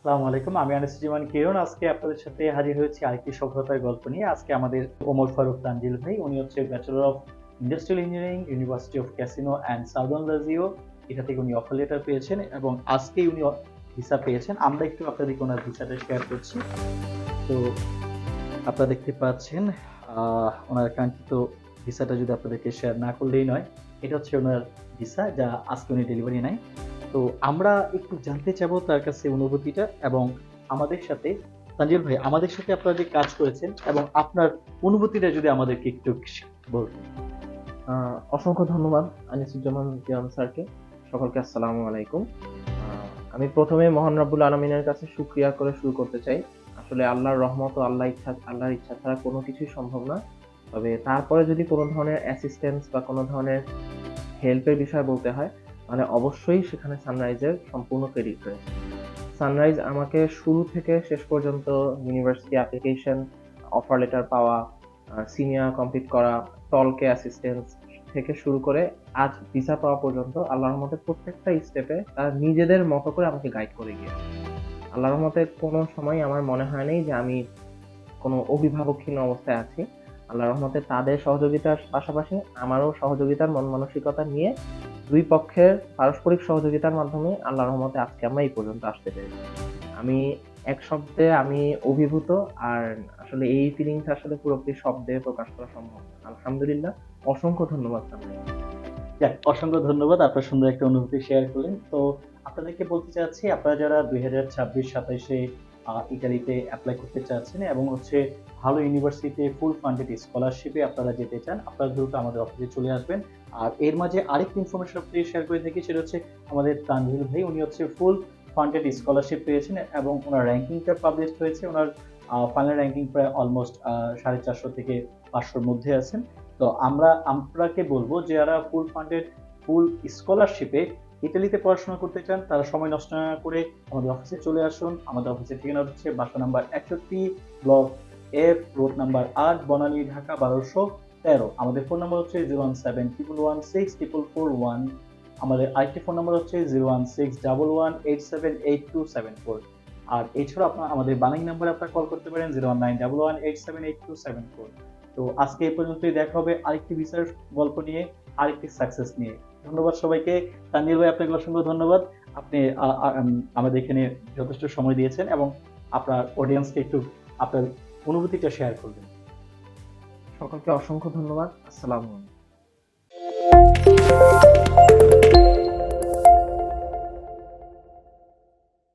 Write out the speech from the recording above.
আসসালামু আলাইকুম। আমি আনিসুজ্জামান কিরণ। আজকে আপনাদের সাথে হাজির হয়েছি আরেকটি সফলতার গল্প নিয়ে। আজকে আমাদের ওমর ফারুক তানজিল ভাই, উনি হচ্ছে bachelor of industrial engineering, university of casino and southern Lazio. এটা থেকে উনি অফার লেটার পেয়েছেন এবং আজকেই উনি ভিসা পেয়েছেন। আমরা একটু আপনাদেরকে ওনার ভিসাটা শেয়ার করছি। তো আপনারা দেখতে পাচ্ছেন ওনার কাঙ্ক্ষিত ভিসাটা যদি আপনাদেরকে শেয়ার না করলেই নয়। এটা হচ্ছে ওনার ভিসা, যা আজকে উনি ডেলিভারি নেয়। তো আমরা একটু জানতে চাবো তার কাছে অনুভূতিটা, এবং আমাদের সাথে তানজিল ভাই, আমাদের সাথে আপনারা যে কাজ করেছেন এবং আপনার অনুভূতিটা যদি আমাদেরকে একটু বলতেন। অসংখ্য ধন্যবাদ আনিসুজ্জামান কিরণ স্যারকে। সকলকে আসসালামু আলাইকুম। আমি প্রথমে মহান রব্বুল আলমিনের কাছে শুকরিয়া করে শুরু করতে চাই। আসলে আল্লাহর রহমত ও আল্লাহর ইচ্ছা ছাড়া কোনো কিছুই সম্ভব না। তবে তারপরে যদি কোনো ধরনের অ্যাসিস্ট্যান্স বা কোনো ধরনের হেল্পের বিষয় বলতে হয়, তাহলে অবশ্যই সেখানে সানরাইজের সম্পূর্ণ ক্রেডিট রয়েছে। সানরাইজ আমাকে শুরু থেকে শেষ পর্যন্ত ইউনিভার্সিটি অ্যাপ্লিকেশন, অফার লেটার পাওয়া, সিনিয়র কমপ্লিট করা, টলকে অ্যাসিস্ট্যান্স থেকে শুরু করে আজ ভিসা পাওয়া পর্যন্ত আল্লাহর রহমতে প্রত্যেকটা স্টেপে তারা নিজেদের মতো করে আমাকে গাইড করে গিয়েছে। আল্লাহর রহমতে কোনো সময় আমার মনে হয় নাই যে আমি কোনো অভিভাবকহীন অবস্থায় আছি। আল্লাহর রহমতে তাদের সহযোগিতার পাশাপাশি আমারও সহযোগিতার মন মানসিকতা নিয়ে দুই পক্ষের পারস্পরিক সহযোগিতার মাধ্যমে আল্লাহর রহমতে আজকে আমরা এই পর্যন্ত আসতে পেরেছি। আমি এক শব্দে আমি অভিভূত। আর আসলে এই ফিলিংস আসলে পুরোপুরি শব্দে প্রকাশ করা সম্ভব না। আলহামদুলিল্লাহ, অসংখ্য ধন্যবাদ আপনাকে। যাক, অসংখ্য ধন্যবাদ। আপনার সুন্দর একটা অনুভূতি শেয়ার করলেন। তো আপনাদেরকে বলতে চাচ্ছি, আপনারা যারা 2026-27-এ ইতালিতে এপ্লাই করতে চাচ্ছেন এবং হচ্ছে ভালো ইউনিভার্সিটিতে ফুল ফান্ডেড স্কলারশিপে আপনারা যেতে চান, আপনারা দ্রুত আমাদের অফিসে চলে আসবেন। আর এর মাঝে আরেকটি ইনফরমেশন আপনাদের শেয়ার করে থাকি, সেটা হচ্ছে আমাদের তানভীর ভাই, উনি হচ্ছে ফুল ফান্ডেড স্কলারশিপ পেয়েছেন এবং ওনার র্যাঙ্কিংটা পাবলিশ হয়েছে। ওনার ফাইনাল র্যাঙ্কিং প্রায় অলমোস্ট 450 থেকে 500-র মধ্যে আছেন। তো আমরা আপনাকে বলবো, যারা ফুল স্কলারশিপে ইতালিতে পড়াশোনা করতে চান, তারা সময় নষ্ট না করে আমাদের অফিসে চলে আসুন। আমাদের অফিসের ঠিকানা হচ্ছে বাসা number 61, block F, road number 8, Banani, Dhaka 1213। আমাদের ফোন নাম্বার হচ্ছে 017116441। আমাদের আরেকটি ফোন নাম্বার হচ্ছে 01611878274। আর এছাড়া আপনার আমাদের বাংলা নাম্বারে আপনারা কল করতে পারেন 01911878274। তো আজকে এই পর্যন্তই। দেখা হবে আরেকটি ভিসার গল্প নিয়ে, আরেকটি সাকসেস নিয়ে। ধন্যবাদ সবাইকে। তানভীর ভাই, আপনাকে অসংখ্য ধন্যবাদ। আপনি আমাদের এখানে যথেষ্ট সময় দিয়েছেন এবং আপনার অডিয়েন্সকে একটু আপনার অনুভূতিটা শেয়ার করবেন। সকলকে অসংখ্য ধন্যবাদ। আসসালামু আলাইকুম।